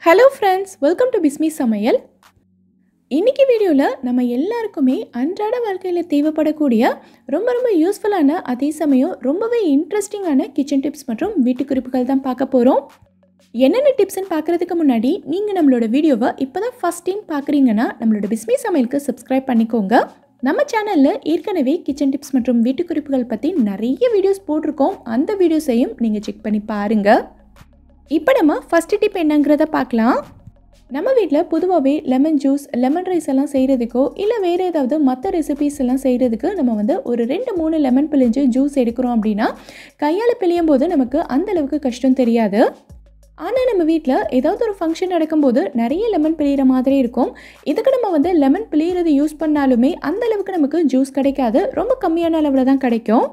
Hello friends, welcome to Mixie Samayal. இன்னைக்கு வீடியோல நம்ம எல்லாருக்குமே அன்றாட வாழ்க்கையில தேவைப்படக்கூடிய ரொம்ப யூஸ்ஃபுல்லான அதே சமயம் ரொம்பவே இன்ட்ரஸ்டிங்கான கிச்சன் டிப்ஸ் மற்றும் வீட்டு குறிப்புகள் தான் பார்க்க போறோம். என்னென்ன டிப்ஸ்னு பார்க்கிறதுக்கு முன்னாடி நீங்க நம்மளோட வீடியோவை இப்போதான் ஃபர்ஸ்ட் டைம் பார்க்குறீங்கன்னா நம்மளோட பிஸ்மி சமையலுக்கு சப்ஸ்கிரைப் பண்ணிக்கோங்க. நம்ம சேனல்ல ஏற்கனவே கிச்சன் டிப்ஸ் மற்றும் வீட்டு குறிப்புகள் பத்தி நிறைய வீடியோஸ் போட்டிருக்கோம். அந்த வீடியோஸையும் நீங்க செக் பண்ணி பாருங்க. இப்போ நம்ம ஃபர்ஸ்ட் டிப் என்னங்கிறத பார்க்கலாம். நம்ம வீட்டில் பொதுவாகவே லெமன் ஜூஸ், லெமன் ரைஸ் எல்லாம் செய்கிறதுக்கோ இல்லை வேறு ஏதாவது மற்ற ரெசிபீஸ் எல்லாம் செய்கிறதுக்கு நம்ம ஒரு 2-3 லெமன் பிழிஞ்சு ஜூஸ் எடுக்கிறோம் அப்படின்னா கையால் பிழியும் போது நமக்கு அந்தளவுக்கு கஷ்டம் தெரியாது. ஆனால் நம்ம வீட்டில் ஏதாவது ஒரு ஃபங்க்ஷன் நடக்கும்போது நிறைய லெமன் பிழிகிற மாதிரி இருக்கும். இதுக்கு நம்ம லெமன் பிழிகிறது யூஸ் பண்ணாலுமே அந்தளவுக்கு நமக்கு ஜூஸ் கிடைக்காது, ரொம்ப கம்மியான அளவில் தான் கிடைக்கும்.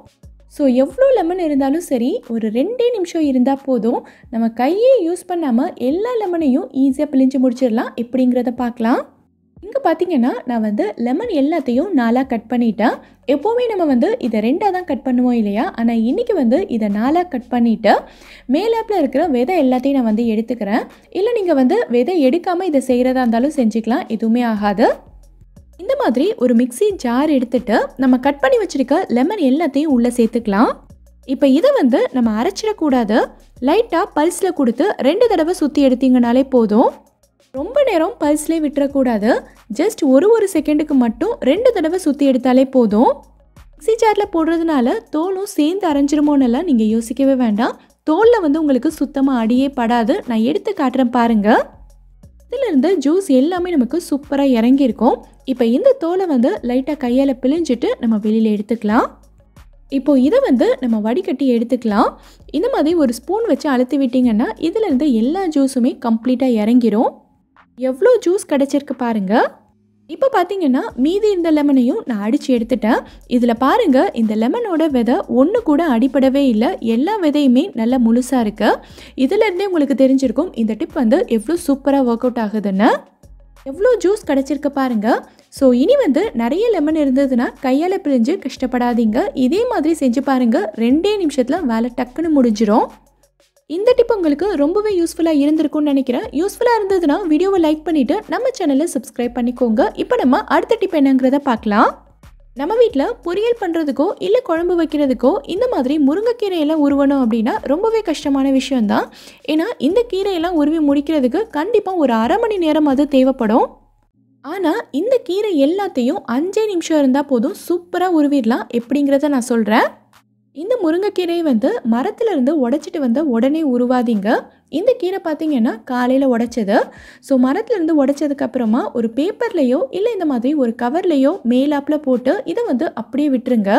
ஸோ எவ்வளோ லெமன் இருந்தாலும் சரி, ஒரு 2 நிமிஷம் இருந்தால் போதும், நம்ம கையே யூஸ் பண்ணாமல் எல்லா லெமனையும் ஈஸியாக பிழிஞ்சு முடிச்சிடலாம். எப்படிங்கிறத பார்க்கலாம். இங்கே பார்த்தீங்கன்னா நான் லெமன் எல்லாத்தையும் 4ஆக கட் பண்ணிட்டேன். எப்போவுமே நம்ம இதை 2ஆக தான் கட் பண்ணுவோம் இல்லையா? ஆனால் இன்றைக்கி இதை 4ஆக கட் பண்ணிவிட்டு மேலாப்பில் இருக்கிற விதை எல்லாத்தையும் நான் எடுத்துக்கிறேன். இல்லை நீங்கள் விதை எடுக்காமல் இதை செய்கிறதா இருந்தாலும் செஞ்சுக்கலாம், எதுவுமே ஆகாது. இந்த மாதிரி ஒரு மிக்ஸி ஜார் எடுத்துட்டு நம்ம கட் பண்ணி வச்சிருக்க லெமன் எல்லாத்தையும் உள்ளே சேர்த்துக்கலாம். இப்போ இதை நம்ம அரைச்சிடக்கூடாது. லைட்டாக பல்ஸில் கொடுத்து 2 தடவை சுற்றி எடுத்தீங்கனாலே போதும். ரொம்ப நேரம் பல்ஸ்லேயே விட்டுறக்கூடாது. ஜஸ்ட் ஒரு செகண்டுக்கு மட்டும் 2 தடவை சுற்றி எடுத்தாலே போதும். மிக்ஸி ஜாரில் போடுறதுனால தோலும் சேர்ந்து அரைஞ்சிருமோன்னெல்லாம் நீங்கள் யோசிக்கவே வேண்டாம். தோலில் உங்களுக்கு சுத்தமாக அடியே படாது. நான் எடுத்து காட்டுறேன் பாருங்கள். இதிலிருந்து ஜூஸ் எல்லாமே நமக்கு சூப்பராக இறங்கியிருக்கும். இப்போ இந்த தோலை லைட்டாக கையால் பிழிஞ்சிட்டு நம்ம வெளியில் எடுத்துக்கலாம். இப்போது இதை நம்ம வடிகட்டி எடுத்துக்கலாம். இந்த மாதிரி ஒரு ஸ்பூன் வச்சு அழுத்தி விட்டிங்கன்னா இதிலேருந்து எல்லா ஜூஸுமே கம்ப்ளீட்டாக இறங்கிரும். எவ்வளோ ஜூஸ் கிடச்சிருக்கு பாருங்கள். இப்போ பார்த்தீங்கன்னா மீதி இந்த லெமனையும் நான் அடித்து எடுத்துட்டேன். இதில் பாருங்கள், இந்த லெமனோட விதை ஒன்று கூட அடிப்படவே இல்லை. எல்லா விதையுமே நல்லா முழுசாக இருக்குது. இதிலேருந்தே உங்களுக்கு தெரிஞ்சிருக்கும் இந்த டிப் எவ்வளோ சூப்பராக ஒர்க் அவுட் ஆகுதுன்னு. எவ்வளோ ஜூஸ் கிடச்சிருக்கு பாருங்கள். ஸோ இனி நிறைய லெமன் இருந்ததுன்னா கையால் பிழிஞ்சு கஷ்டப்படாதீங்க. இதே மாதிரி செஞ்சு பாருங்கள், 2 நிமிஷத்தில் வேலை டக்குன்னு முடிஞ்சிடும். இந்த டிப் உங்களுக்கு ரொம்பவே யூஸ்ஃபுல்லாக இருந்திருக்கும்னு நினைக்கிறேன். யூஸ்ஃபுல்லாக இருந்ததுன்னா வீடியோவை லைக் பண்ணிவிட்டு நம்ம சேனலை சப்ஸ்கிரைப் பண்ணிக்கோங்க. இப்போ நம்ம அடுத்த டிப் என்னங்கிறத பார்க்கலாம். நம்ம வீட்டில் பொரியல் பண்ணுறதுக்கோ இல்லை குழம்பு வைக்கிறதுக்கோ இந்த மாதிரி முருங்கைக்கீரையெல்லாம் உருவணும் அப்படின்னா ரொம்பவே கஷ்டமான விஷயம்தான். ஏன்னா இந்த கீரையெல்லாம் உருவி முடிக்கிறதுக்கு கண்டிப்பாக ஒரு 1/2 மணி நேரம் அது தேவைப்படும். ஆனால் இந்த கீரை எல்லாத்தையும் 5 நிமிஷம் இருந்தால் போதும், சூப்பராக உருவிடலாம். எப்படிங்கிறத நான் சொல்கிறேன். இந்த முருங்கைக்கீரையை மரத்துலேருந்து உடைச்சிட்டு உடனே உருவாதீங்க. இந்த கீரை பார்த்தீங்கன்னா காலையில் உடைச்சது. ஸோ மரத்துலேருந்து உடைச்சதுக்கப்புறமா ஒரு பேப்பர்லேயோ இல்லை இந்த மாதிரி ஒரு கவர்லேயோ மேலாப்பில் போட்டு இதை அப்படியே விட்டுருங்க.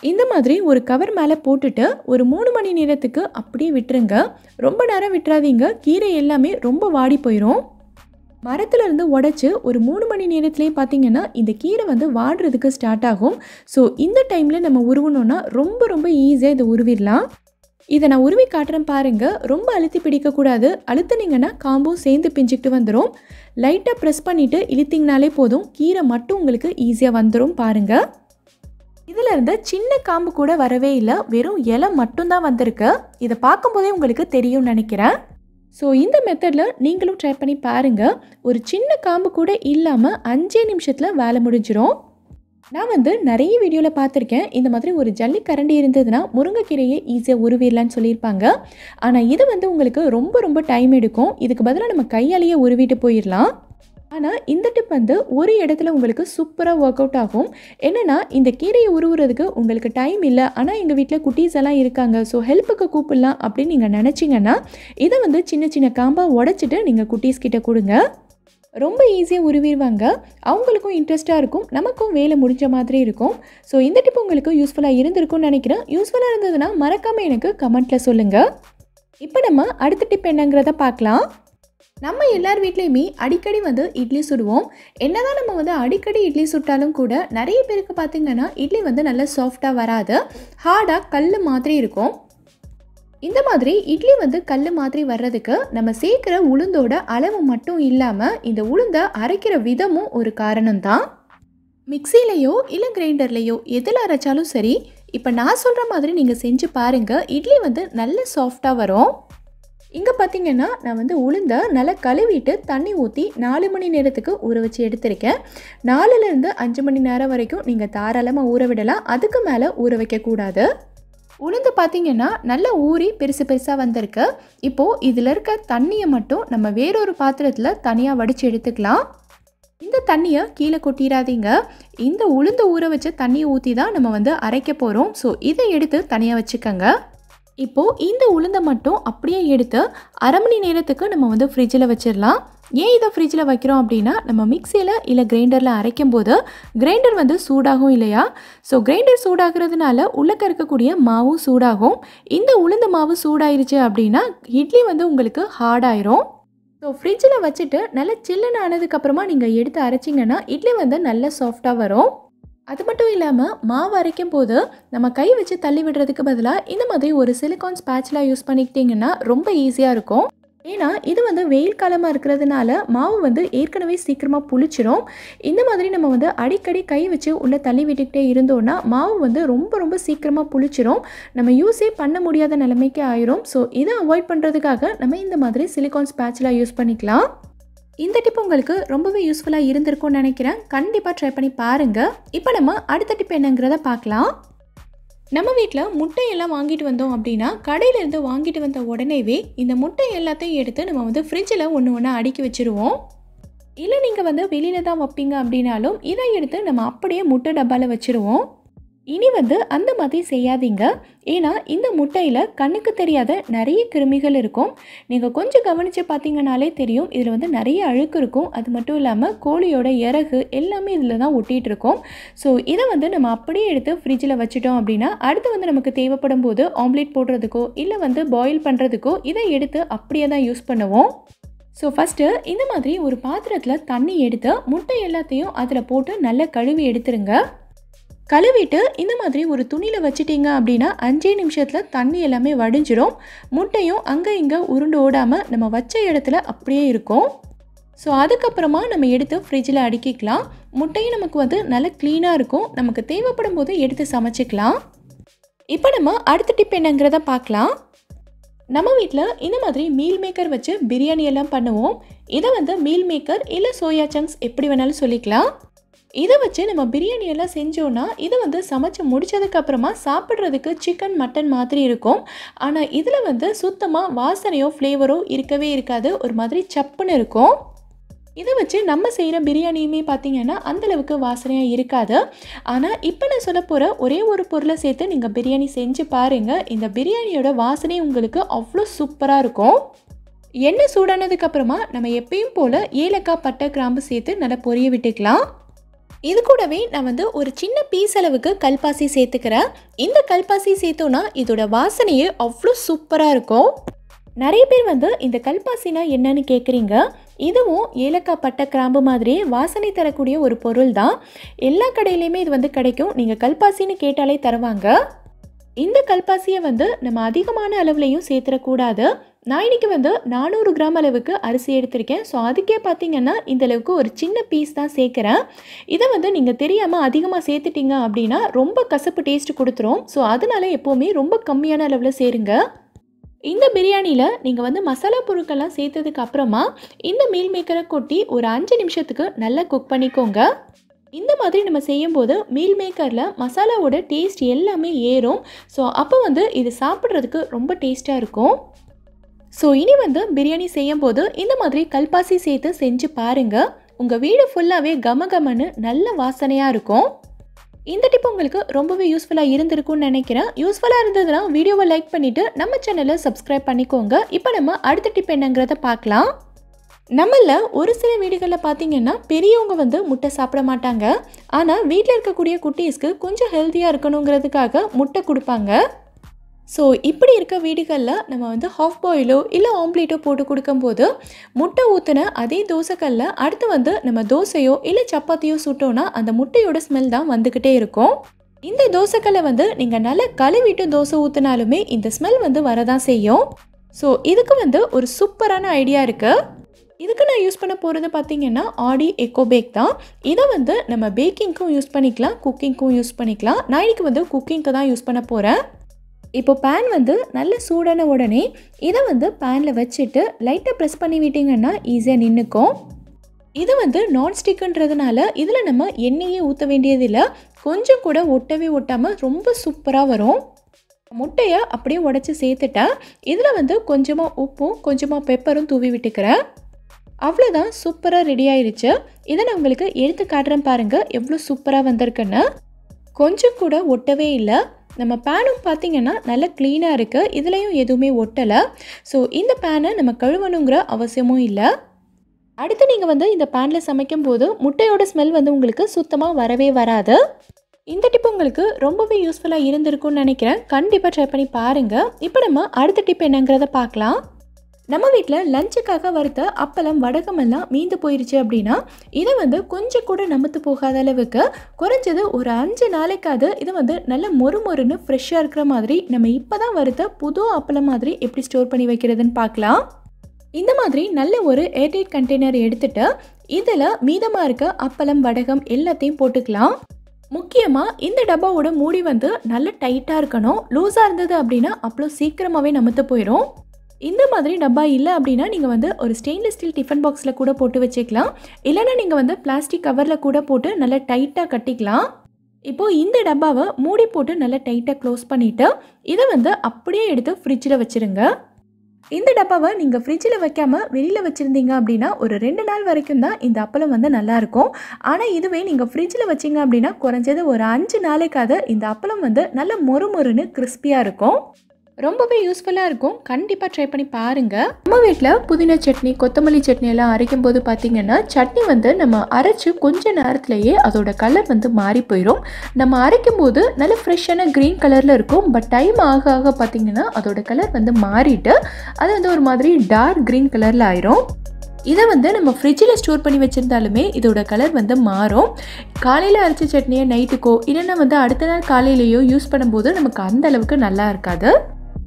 இந்த மாதிரி ஒரு கவர் மேலே போட்டுட்டு ஒரு 3 மணி நேரத்துக்கு அப்படியே விட்டுருங்க. ரொம்ப நேரம் விட்டுறாதீங்க, கீரை எல்லாமே ரொம்ப வாடி போயிடும். மரத்துலேருந்து உடைச்சி ஒரு 3 மணி நேரத்துலேயே பார்த்தீங்கன்னா இந்த கீரை வாடுறதுக்கு ஸ்டார்ட் ஆகும். ஸோ இந்த டைமில் நம்ம உருவணுன்னா ரொம்ப ஈஸியாக இதை உருவிடலாம். இதை நான் உருவி காட்டுறேன் பாருங்கள். ரொம்ப அழுத்தி பிடிக்கக்கூடாது. அழுத்துனீங்கன்னா காம்பும் சேர்ந்து பிஞ்சிக்கிட்டு வந்துடும். லைட்டாக ப்ரெஸ் பண்ணிவிட்டு இழுத்திங்கனாலே போதும், கீரை மட்டும் உங்களுக்கு ஈஸியாக வந்துடும் பாருங்கள். இதில் இருந்த சின்ன காம்பு கூட வரவே இல்லை, வெறும் இலை மட்டும்தான் வந்திருக்கு. இதை பார்க்கும்போதே உங்களுக்கு தெரியும்னு நினைக்கிறேன். ஸோ இந்த மெத்தடில் நீங்களும் ட்ரை பண்ணி பாருங்கள். ஒரு சின்ன காம்பு கூட இல்லாமல் 5 நிமிஷத்தில் வேலை முடிஞ்சிடும். நான் நிறைய வீடியோவில் பார்த்துருக்கேன், இந்த மாதிரி ஒரு ஜல்லி கரண்டி இருந்ததுன்னா முருங்கைக்கீரையை ஈஸியாக உருவிடலான்னு சொல்லியிருப்பாங்க. ஆனால் இது உங்களுக்கு ரொம்ப டைம் எடுக்கும். இதுக்கு பதிலாக நம்ம கையாலேயே உருவிட்டு போயிடலாம். ஆனால் இந்த டிப் ஒரு இடத்துல உங்களுக்கு சூப்பராக ஒர்க் அவுட் ஆகும். என்னென்னா, இந்த கீரையை உருவுறதுக்கு உங்களுக்கு டைம் இல்லை, ஆனால் எங்கள் வீட்டில் குட்டீஸ் எல்லாம் இருக்காங்க, ஸோ ஹெல்ப்புக்கு கூப்பிடலாம் அப்படின்னு நீங்கள் நினச்சிங்கன்னா இதை சின்ன காம்பாக உடைச்சிட்டு நீங்கள் குட்டீஸ் கிட்ட கொடுங்க. ரொம்ப ஈஸியாக உருவிடுவாங்க. அவங்களுக்கும் இன்ட்ரெஸ்ட்டாக இருக்கும், நமக்கும் வேலை முடிஞ்ச மாதிரி இருக்கும். ஸோ இந்த டிப் உங்களுக்கு யூஸ்ஃபுல்லாக இருந்திருக்கும்னு நினைக்கிறேன். யூஸ்ஃபுல்லாக இருந்ததுன்னா மறக்காமல் எனக்கு கமெண்ட்டில் சொல்லுங்கள். இப்போ நம்ம அடுத்த டிப் என்னங்கிறத பார்க்கலாம். நம்ம எல்லார் வீட்லேயுமே அடிக்கடி இட்லி சுடுவோம். என்னதான் நம்ம அடிக்கடி இட்லி சுட்டாலும் கூட நிறைய பேருக்கு பார்த்திங்கன்னா இட்லி நல்லா சாஃப்டாக வராது, ஹார்டாக கல் மாதிரி இருக்கும். இந்த மாதிரி இட்லி கல் மாதிரி வர்றதுக்கு நம்ம சேர்க்குற உளுந்தோட அளவு மட்டும் இல்லாமல் இந்த உளுந்தை அரைக்கிற விதமும் ஒரு காரணம்தான். மிக்சிலேயோ இல்லை கிரைண்டர்லேயோ எதில் அரைச்சாலும் சரி, இப்போ நான் சொல்கிற மாதிரி நீங்கள் செஞ்சு பாருங்கள், இட்லி நல்ல சாஃப்டாக வரும். இங்கே பார்த்தீங்கன்னா நான் வந்து உளுந்த நல்லா கழுவிட்டு தண்ணி ஊற்றி 4 மணி நேரத்துக்கு ஊற வச்சு எடுத்திருக்கேன். 4லேருந்து 5 மணி நேரம் வரைக்கும் நீங்கள் தாராளமாக ஊற விடலாம். அதுக்கு மேலே ஊற வைக்கக்கூடாது. உளுந்து பார்த்தீங்கன்னா நல்லா ஊறி பெருசு பெருசாக வந்திருக்கு. இப்போது இதில் இருக்க தண்ணியை மட்டும் நம்ம வேறொரு பாத்திரத்தில் தனியாக வடித்து எடுத்துக்கலாம். இந்த தண்ணியை கீழே கொட்டிடாதீங்க. இந்த உளுந்து ஊற வச்ச தண்ணியை ஊற்றி தான் நம்ம வந்து அரைக்க போகிறோம். ஸோ இதை எடுத்து தனியாக வச்சுக்கோங்க. இப்போது இந்த உளுந்தை மட்டும் அப்படியே எடுத்து அரை மணி நேரத்துக்கு நம்ம வந்து ஃப்ரிட்ஜில் வச்சிடலாம். ஏன் இதை ஃப்ரிட்ஜில் வைக்கிறோம் அப்படின்னா நம்ம மிக்சியில் இல்லை கிரைண்டரில் அரைக்கும் போது கிரைண்டர் வந்து சூடாகும் இல்லையா? ஸோ கிரைண்டர் சூடாகிறதுனால உள்ளக்க இருக்கக்கூடிய மாவும் சூடாகும். இந்த உளுந்து மாவு சூடாயிருச்சு அப்படின்னா இட்லி வந்து உங்களுக்கு ஹார்டாயிரும். ஸோ ஃப்ரிட்ஜில் வச்சுட்டு நல்லா சில்லுன்னு ஆனதுக்கப்புறமா நீங்கள் எடுத்து அரைச்சிங்கன்னா இட்லி வந்து நல்லா சாஃப்டாக வரும். அது மட்டும் இல்லாமல் மாவு அரைக்கும் போது நம்ம கை வச்சு தள்ளி விடுறதுக்கு பதிலாக இந்த மாதிரி ஒரு சிலிகான் ஸ்பேட்சுலா யூஸ் பண்ணிக்கிட்டிங்கன்னா ரொம்ப ஈஸியாக இருக்கும். ஏன்னா இது வந்து வெயில் காலமாக இருக்கிறதுனால மாவு வந்து ஏற்கனவே சீக்கிரமாக புளிச்சிரும். இந்த மாதிரி நம்ம வந்து அடிக்கடி கை வச்சு உள்ளே தள்ளி விட்டுக்கிட்டே இருந்தோன்னா மாவு வந்து ரொம்ப சீக்கிரமாக புளிச்சிரும். நம்ம யூஸே பண்ண முடியாத நிலைமைக்கு ஆயிரும். ஸோ இதை அவாய்ட் பண்ணுறதுக்காக நம்ம இந்த மாதிரி சிலிகான் ஸ்பேட்சுலா யூஸ் பண்ணிக்கலாம். இந்த டிப் உங்களுக்கு ரொம்பவே யூஸ்ஃபுல்லாக இருந்திருக்கும்னு நினைக்கிறேன். கண்டிப்பாக ட்ரை பண்ணி பாருங்கள். இப்போ நம்ம அடுத்த டிப் என்னங்கிறத பார்க்கலாம். நம்ம வீட்டில் முட்டையெல்லாம் வாங்கிட்டு வந்தோம் அப்படின்னா கடையிலேருந்து வாங்கிட்டு வந்த உடனேவே இந்த முட்டை எல்லாத்தையும் எடுத்து நம்ம வந்து ஃப்ரிட்ஜில் ஒன்று அடுக்கி வச்சுருவோம். இல்லை நீங்கள் வந்து வெளியில் தான் வைப்பீங்க அப்படின்னாலும் இதை எடுத்து நம்ம அப்படியே முட்டை டப்பாவில் வச்சுருவோம். இனி வந்து அந்த மாதிரி செய்யாதீங்க. ஏன்னா இந்த முட்டையில் கண்ணுக்கு தெரியாத நிறைய கிருமிகள் இருக்கும். நீங்கள் கொஞ்சம் கவனித்து பார்த்தீங்கன்னாலே தெரியும் இதில் வந்து நிறைய அழுக்கு இருக்கும். அது மட்டும் இல்லாமல் கோழியோட இறகு எல்லாமே இதில் தான் ஒட்டிகிட்டு இருக்கும். ஸோ இதை வந்து நம்ம அப்படியே எடுத்து ஃப்ரிட்ஜில் வச்சுட்டோம் அப்படின்னா அடுத்து வந்து நமக்கு தேவைப்படும் போது ஆம்லேட் போடுறதுக்கோ இல்லை வந்து பாயில் பண்ணுறதுக்கோ இதை எடுத்து அப்படியே தான் யூஸ் பண்ணுவோம். ஸோ ஃபஸ்ட்டு இந்த மாதிரி ஒரு பாத்திரத்தில் தண்ணி எடுத்து முட்டை எல்லாத்தையும் அதில் போட்டு நல்லா கழுவி எடுத்துருங்க. கழுவிட்டு இந்த மாதிரி ஒரு துணியில் வச்சிட்டிங்க அப்படின்னா 5 நிமிஷத்தில் தண்ணி எல்லாமே வடிஞ்சிடும். முட்டையும் அங்கே இங்கே உருண்டு ஓடாமல் நம்ம வச்ச இடத்துல அப்படியே இருக்கும். ஸோ அதுக்கப்புறமா நம்ம எடுத்து ஃப்ரிட்ஜில் அடுக்கிக்கலாம். முட்டையும் நமக்கு வந்து நல்லா க்ளீனாக இருக்கும். நமக்கு தேவைப்படும் போது எடுத்து சமைச்சிக்கலாம். இப்போ நம்ம அடுத்த டிப் என்னங்கிறத பார்க்கலாம். நம்ம வீட்டில் இந்த மாதிரி மீல் மேக்கர் வச்சு பிரியாணி எல்லாம் பண்ணுவோம். இதை வந்து மீல் மேக்கர் இல்லை சோயா சங்க்ஸ் எப்படி வேணாலும் சொல்லிக்கலாம். இதை வச்சு நம்ம பிரியாணி எல்லாம் செஞ்சோன்னா இது வந்து சமைச்சு முடித்ததுக்கப்புறமா சாப்பிட்றதுக்கு சிக்கன் மட்டன் மாதிரி இருக்கும். ஆனால் இதில் வந்து சுத்தமாக வாசனையோ ஃப்ளேவரோ இருக்கவே இருக்காது. ஒரு மாதிரி சப்புன்னு இருக்கும். இதை வச்சு நம்ம செய்கிற பிரியாணியுமே பார்த்திங்கன்னா அந்தளவுக்கு வாசனையாக இருக்காது. ஆனால் இப்போ நான் சொல்ல போகிற ஒரே ஒரு பொருளை சேர்த்து நீங்கள் பிரியாணி செஞ்சு பாருங்கள். இந்த பிரியாணியோட வாசனை உங்களுக்கு அவ்வளோ சூப்பராக இருக்கும். எண்ணெய் சூடானதுக்கப்புறமா நம்ம எப்பயும் போல் ஏலக்காய் பட்டை கிராம்பு சேர்த்து நல்லா பொரிய விட்டுக்கலாம். இது கூடவே நான் வந்து ஒரு சின்ன பீஸ் அளவுக்கு கல்பாசி சேர்த்துக்கிறேன். இந்த கல்பாசி சேர்த்தோன்னா இதோட வாசனையே அவ்வளோ சூப்பராக இருக்கும். நிறைய பேர் வந்து இந்த கல்பாசினா என்னன்னு கேட்குறீங்க. இதுவும் ஏலக்காய் பட்டை கிராம்பு மாதிரியே வாசனை தரக்கூடிய ஒரு பொருள் தான். எல்லா கடையிலையுமே இது வந்து கிடைக்கும். நீங்கள் கல்பாசின்னு கேட்டாலே தருவாங்க. இந்த கல்பாசியை வந்து நம்ம அதிகமான அளவுலையும் சேர்த்துடக்கூடாது. நான் இன்றைக்கி வந்து 400 கிராம் அளவுக்கு அரிசி எடுத்திருக்கேன். ஸோ அதுக்கே பார்த்திங்கன்னா இந்தளவுக்கு ஒரு சின்ன பீஸ் தான் சேர்க்குறேன். இதை வந்து நீங்கள் தெரியாமல் அதிகமாக சேர்த்துட்டிங்க அப்படின்னா ரொம்ப கசப்பு டேஸ்ட் கொடுத்துரும். ஸோ அதனால எப்போவுமே ரொம்ப கம்மியான அளவில் சேருங்க. இந்த பிரியாணியில் நீங்கள் வந்து மசாலா பொருட்கள்லாம் சேர்த்ததுக்கு அப்புறமா இந்த மீல் மேக்கரை கொட்டி ஒரு 5 நிமிஷத்துக்கு நல்லா குக் பண்ணிக்கோங்க. இந்த மாதிரி நம்ம செய்யும்போது மீல் மேக்கரில் மசாலாவோட டேஸ்ட் எல்லாமே ஏறும். ஸோ அப்போ வந்து இது சாப்பிட்றதுக்கு ரொம்ப டேஸ்ட்டாக இருக்கும். ஸோ இனி வந்து பிரியாணி செய்யும்போது இந்த மாதிரி கல்பாசி சேர்த்து செஞ்சு பாருங்கள். உங்கள் வீடு ஃபுல்லாகவே கமகமன்னு நல்ல வாசனையாக இருக்கும். இந்த டிப் உங்களுக்கு ரொம்பவே யூஸ்ஃபுல்லாக இருந்திருக்கும்னு நினைக்கிறேன். யூஸ்ஃபுல்லாக இருந்ததுன்னா வீடியோவை லைக் பண்ணிவிட்டு நம்ம சேனலை சப்ஸ்கிரைப் பண்ணிக்கோங்க. இப்போ நம்ம அடுத்த டிப் என்னங்கிறத பார்க்கலாம். நம்மள ஒரு சில வீடுகளில் பார்த்திங்கன்னா பெரியவங்க வந்து முட்டை சாப்பிட மாட்டாங்க. ஆனால் வீட்டில் இருக்கக்கூடிய குட்டீஸ்க்கு கொஞ்சம் ஹெல்த்தியாக இருக்கணுங்கிறதுக்காக முட்டை கொடுப்பாங்க. ஸோ இப்படி இருக்க வீடுகளில் நம்ம வந்து ஹாஃப் பாயிலோ இல்லை ஆம்லேட்டோ போட்டு கொடுக்கும்போது முட்டை ஊற்றின அதே தோசைக்கல்ல அடுத்து வந்து நம்ம தோசையோ இல்லை சப்பாத்தியோ சுட்டோன்னா அந்த முட்டையோட ஸ்மெல் தான் வந்துக்கிட்டே இருக்கும். இந்த தோசைக்கல்லை வந்து நீங்கள் நல்லா கழுவிட்டு தோசை ஊற்றினாலுமே இந்த ஸ்மெல் வந்து வரதான் செய்யும். ஸோ இதுக்கு வந்து ஒரு சூப்பரான ஐடியா இருக்குது. இதுக்கு நான் யூஸ் பண்ண போகிறது பார்த்திங்கன்னா Oddy Ecobake தான். இதை வந்து நம்ம பேக்கிங்க்கும் யூஸ் பண்ணிக்கலாம், குக்கிங்க்கும் யூஸ் பண்ணிக்கலாம். நான் இன்றைக்கி வந்து குக்கிங்க்கு தான் யூஸ் பண்ண போகிறேன். இப்போ பேன் வந்து நல்ல சூடான உடனே இதை வந்து பேனில் வச்சுட்டு லைட்டாக ப்ரெஸ் பண்ணி விட்டிங்கன்னா ஈஸியாக நின்றுக்கும். இது வந்து நான்ஸ்டிக்குன்றதுனால இதில் நம்ம எண்ணெயே ஊற்ற வேண்டியதில்லை. கொஞ்சம் கூட ஒட்டவே ஒட்டாமல் ரொம்ப சூப்பராக வரும். முட்டையை அப்படியே உடச்சி சேர்த்துட்டேன். இதில் வந்து கொஞ்சமாக உப்பும் கொஞ்சமாக பெப்பரும் தூவி விட்டுக்கிறேன். அவ்வளோதான், சூப்பராக ரெடி ஆயிடுச்சு. இதை நான் உங்களுக்கு எடுத்து காட்டுறேன் பாருங்கள் எவ்வளோ சூப்பராக வந்திருக்குன்னு. கொஞ்சம் கூட ஒட்டவே இல்லை. நம்ம பேனும் பார்த்திங்கன்னா நல்லா க்ளீனாக இருக்குது, இதுலேயும் எதுவுமே ஒட்டலை. ஸோ இந்த பேனை நம்ம கழுவணுங்கிற அவசியமும் இல்லை. அடுத்து நீங்கள் வந்து இந்த பேனில் சமைக்கும் போது முட்டையோட ஸ்மெல் வந்து உங்களுக்கு சுத்தமாக வரவே வராது. இந்த டிப் உங்களுக்கு ரொம்பவே யூஸ்ஃபுல்லாக இருந்திருக்கும்னு நினைக்கிறேன். கண்டிப்பாக ட்ரை பண்ணி பாருங்கள். இப்போ நம்ம அடுத்த டிப் என்னங்கிறத பார்க்கலாம். நம்ம வீட்டில் லஞ்சுக்காக வறுத்த அப்பளம் வடகமெல்லாம் மீந்து போயிடுச்சு அப்படின்னா இதை வந்து கொஞ்சம் கூட நமுத்து போகாத அளவுக்கு குறைஞ்சது ஒரு 5 நாளைக்காவது இது வந்து நல்ல மொறுமொறுன்னு ஃப்ரெஷ்ஷாக இருக்கிற மாதிரி நம்ம இப்போ தான் வறுத்த புது அப்பளம் மாதிரி எப்படி ஸ்டோர் பண்ணி வைக்கிறதுன்னு பார்க்கலாம். இந்த மாதிரி நல்ல ஒரு ஏர்டைட் கண்டெய்னர் எடுத்துகிட்டு இதில் மீதமாக இருக்க அப்பளம் வடகம் எல்லாத்தையும் போட்டுக்கலாம். முக்கியமாக இந்த டப்பாவோட மூடி வந்து நல்ல டைட்டாக இருக்கணும். லூஸாக இருந்தது அப்படின்னா அப்பளம் சீக்கிரமாகவே நமுத்து போயிடும். இந்த மாதிரி டப்பா இல்லை அப்படின்னா நீங்கள் வந்து ஒரு ஸ்டெயின்லெஸ் ஸ்டீல் டிஃபன் பாக்ஸில் கூட போட்டு வச்சுக்கலாம். இல்லைன்னா நீங்கள் வந்து பிளாஸ்டிக் கவரில் கூட போட்டு நல்லா டைட்டாக கட்டிக்கலாம். இப்போது இந்த டப்பாவை மூடி போட்டு நல்லா டைட்டாக க்ளோஸ் பண்ணிவிட்டு இதை வந்து அப்படியே எடுத்து ஃப்ரிட்ஜில் வச்சுருங்க. இந்த டப்பாவை நீங்கள் ஃப்ரிட்ஜில் வைக்காமல் வெளியில் வச்சுருந்தீங்க அப்படின்னா ஒரு 2 நாள் வரைக்கும் தான் இந்த அப்பளம் வந்து நல்லாயிருக்கும். ஆனால் இதுவே நீங்கள் ஃப்ரிட்ஜில் வச்சிங்க அப்படின்னா குறைஞ்சது ஒரு 5 நாளைக்காவது இந்த அப்பளம் வந்து நல்ல மொறுமொறுன்னு கிறிஸ்பியாக இருக்கும். ரொம்பவே யூஸ்ஃபுல்லாக இருக்கும். கண்டிப்பாக ட்ரை பண்ணி பாருங்கள். நம்ம வீட்டில் புதினா சட்னி கொத்தமல்லி சட்னி எல்லாம் அரைக்கும் போது பார்த்திங்கன்னா சட்னி வந்து நம்ம அரைச்சி கொஞ்ச நேரத்துலேயே அதோட கலர் வந்து மாறி போயிடும். நம்ம அரைக்கும் போது நல்ல ஃப்ரெஷ்ஷான க்ரீன் கலரில் இருக்கும். பட் டைம் ஆக ஆக பார்த்திங்கன்னா அதோட கலர் வந்து மாறிட்டு அது வந்து ஒரு மாதிரி டார்க் க்ரீன் கலரில் ஆயிரும். இதை வந்து நம்ம ஃப்ரிட்ஜில் ஸ்டோர் பண்ணி வச்சுருந்தாலுமே இதோட கலர் வந்து மாறும். காலையில் அரைச்ச சட்னியை நைட்டுக்கோ இல்லைன்னா வந்து அடுத்த நாள் காலையிலையோ யூஸ் பண்ணும்போது நமக்கு அந்த அளவுக்கு நல்லா இருக்காது.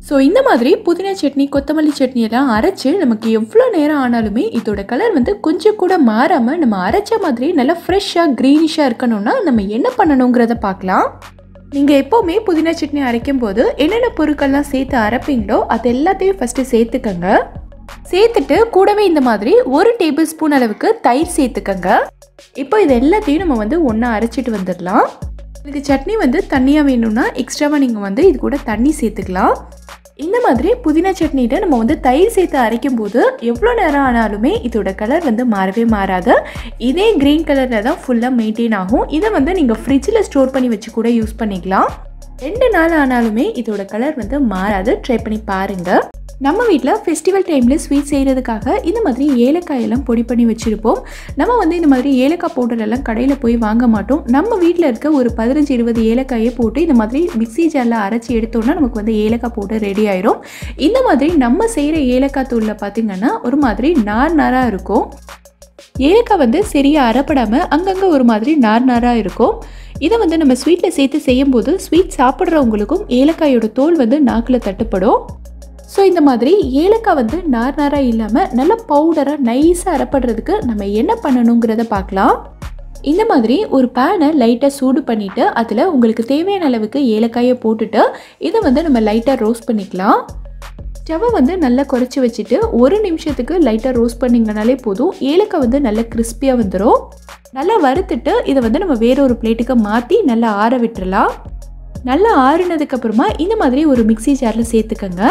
ஸோ இந்த மாதிரி புதினா சட்னி கொத்தமல்லி சட்னி எல்லாம் அரைச்சி நமக்கு எவ்வளோ நேரம் ஆனாலுமே இதோட கலர் வந்து கொஞ்சம் கூட மாறாமல் நம்ம அரைச்ச மாதிரி நல்லா ஃப்ரெஷ்ஷாக க்ரீனிஷாக இருக்கணும்னா நம்ம என்ன பண்ணணுங்கிறத பார்க்கலாம். நீங்கள் எப்போவுமே புதினா சட்னி அரைக்கும் போது என்னென்ன பொருட்கள்லாம் சேர்த்து அரைப்பீங்களோ அது எல்லாத்தையும் ஃபஸ்ட்டு சேர்த்துக்கங்க. சேர்த்துட்டு கூடவே இந்த மாதிரி 1 டேபிள் ஸ்பூன் அளவுக்கு தயிர் சேர்த்துக்கங்க. இப்போ இது எல்லாத்தையும் நம்ம வந்து ஒன்றா அரைச்சிட்டு வந்துடலாம். உங்களுக்கு சட்னி வந்து தண்ணியாக வேணும்னா எக்ஸ்ட்ராவாக நீங்கள் வந்து இது கூட தண்ணி சேர்த்துக்கலாம். இந்த மாதிரி புதினா சட்னிகிட்ட நம்ம வந்து தயிர் சேர்த்து அரைக்கும் போது எவ்வளோ நேரம் ஆனாலுமே இதோட கலர் வந்து மாறவே மாறாது. இதே க்ரீன் கலரில் தான் ஃபுல்லாக மெயின்டைன் ஆகும். இதை வந்து நீங்கள் ஃப்ரிட்ஜில் ஸ்டோர் பண்ணி வச்சு கூட யூஸ் பண்ணிக்கலாம். 2 நாள் ஆனாலுமே இதோட கலர் வந்து மாறாது. ட்ரை பண்ணி பாருங்கள். நம்ம வீட்டில் ஃபெஸ்டிவல் டைமில் ஸ்வீட் செய்கிறதுக்காக இந்த மாதிரி ஏலக்காயெல்லாம் பொடி பண்ணி வச்சுருப்போம். நம்ம வந்து இந்த மாதிரி ஏலக்காய் பவுடரெல்லாம் கடையில் போய் வாங்க மாட்டோம். நம்ம வீட்டில் இருக்க ஒரு 15-20 ஏலக்காயை போட்டு இந்த மாதிரி மிக்ஸி ஜாரில் அரைச்சி எடுத்தோன்னா நமக்கு வந்து ஏலக்காய் பவுடர் ரெடி ஆயிரும். இந்த மாதிரி நம்ம செய்கிற ஏலக்காய் தூளில் பார்த்திங்கன்னா ஒரு மாதிரி நாராக இருக்கும். ஏலக்காய் வந்து சரியாக அரைப்படாமல் அங்கங்கே ஒரு மாதிரி நாராக இருக்கும். இதை வந்து நம்ம ஸ்வீட்டில் சேர்த்து செய்யும்போது ஸ்வீட் சாப்பிட்றவங்களுக்கும் ஏலக்காயோட தோல் வந்து நாக்கில் தட்டுப்படும். ஸோ இந்த மாதிரி ஏலக்காய் வந்து நாராக இல்லாமல் நல்ல பவுடராக நைஸாக அரைப்படுறதுக்கு நம்ம என்ன பண்ணணுங்கிறத பார்க்கலாம். இந்த மாதிரி ஒரு பேனை லைட்டாக சூடு பண்ணிவிட்டு அதில் உங்களுக்கு தேவையான அளவுக்கு ஏலக்காயை போட்டுட்டு இதை வந்து நம்ம லைட்டாக ரோஸ்ட் பண்ணிக்கலாம். ஸ்டவ்வை வந்து நல்லா குறைச்சி வச்சுட்டு 1 நிமிஷத்துக்கு லைட்டாக ரோஸ்ட் பண்ணிங்கனாலே போதும். ஏலக்காய் வந்து நல்லா கிறிஸ்பியாக வந்துடும். நல்லா வறுத்துட்டு இதை வந்து நம்ம வேறொரு பிளேட்டுக்கு மாற்றி நல்லா ஆற விட்டுறலாம். நல்லா ஆறுனதுக்கப்புறமா இந்த மாதிரி ஒரு மிக்ஸி ஜாரில் சேர்த்துக்கங்க.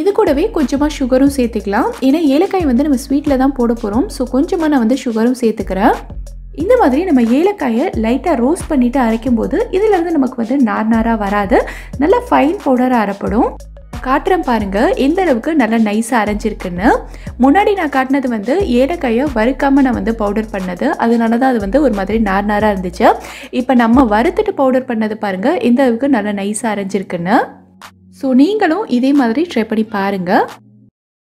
இது கூடவே கொஞ்சமாக சுகரும் சேர்த்துக்கலாம். ஏன்னா ஏலக்காய் வந்து நம்ம ஸ்வீட்டில் தான் போட போகிறோம். ஸோ கொஞ்சமாக நான் வந்து சுகரும் சேர்த்துக்கிறேன். இந்த மாதிரி நம்ம ஏலக்காயை லைட்டாக ரோஸ்ட் பண்ணிவிட்டு அரைக்கும் போது இதிலேருந்து நமக்கு வந்து நாராக வராது. நல்லா ஃபைன் பவுடராக அரைப்படும். காட்டுறேன் பாருங்கள் எந்த அளவுக்கு நல்லா நைஸாக அரைஞ்சிருக்குன்னு. முன்னாடி நான் காட்டினது வந்து ஏலக்காயை வறுக்காமல் நான் வந்து பவுடர் பண்ணது, அதனால தான் அது வந்து ஒரு மாதிரி நாராக இருந்துச்சு. இப்போ நம்ம வறுத்துட்டு பவுடர் பண்ணது பாருங்கள் எந்த அளவுக்கு நல்லா நைஸாக அரைஞ்சிருக்குன்னு. ஸோ நீங்களும் இதே மாதிரி ட்ரை பண்ணி பாருங்கள்.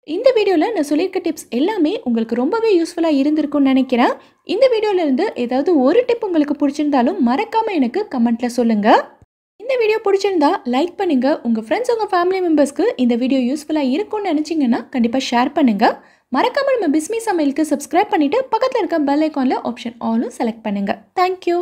இந்த வீடியோவில் நான் சொல்லியிருக்க டிப்ஸ் எல்லாமே உங்களுக்கு ரொம்பவே யூஸ்ஃபுல்லாக இருந்திருக்கும்னு நினைக்கிறேன். இந்த வீடியோவிலேருந்து ஏதாவது ஒரு டிப் உங்களுக்கு பிடிச்சிருந்தாலும் மறக்காமல் எனக்கு கமெண்ட்டில் சொல்லுங்கள். இந்த வீடியோ பிடிச்சிருந்தா லைக் பண்ணுங்கள். உங்கள் ஃப்ரெண்ட்ஸ் உங்கள் ஃபேமிலி மெம்பர்ஸ்க்கு இந்த வீடியோ யூஸ்ஃபுல்லாக இருக்கும்னு நினச்சிங்கன்னா கண்டிப்பாக ஷேர் பண்ணுங்கள். மறக்காமல் நம்ம பிஸ்மி சமையலுக்கு சப்ஸ்கிரைப் பண்ணிவிட்டு பக்கத்தில் இருக்க பெல் ஐக்கானில் ஆப்ஷன் ஆலும் செலக்ட் பண்ணுங்கள். தேங்க்யூ.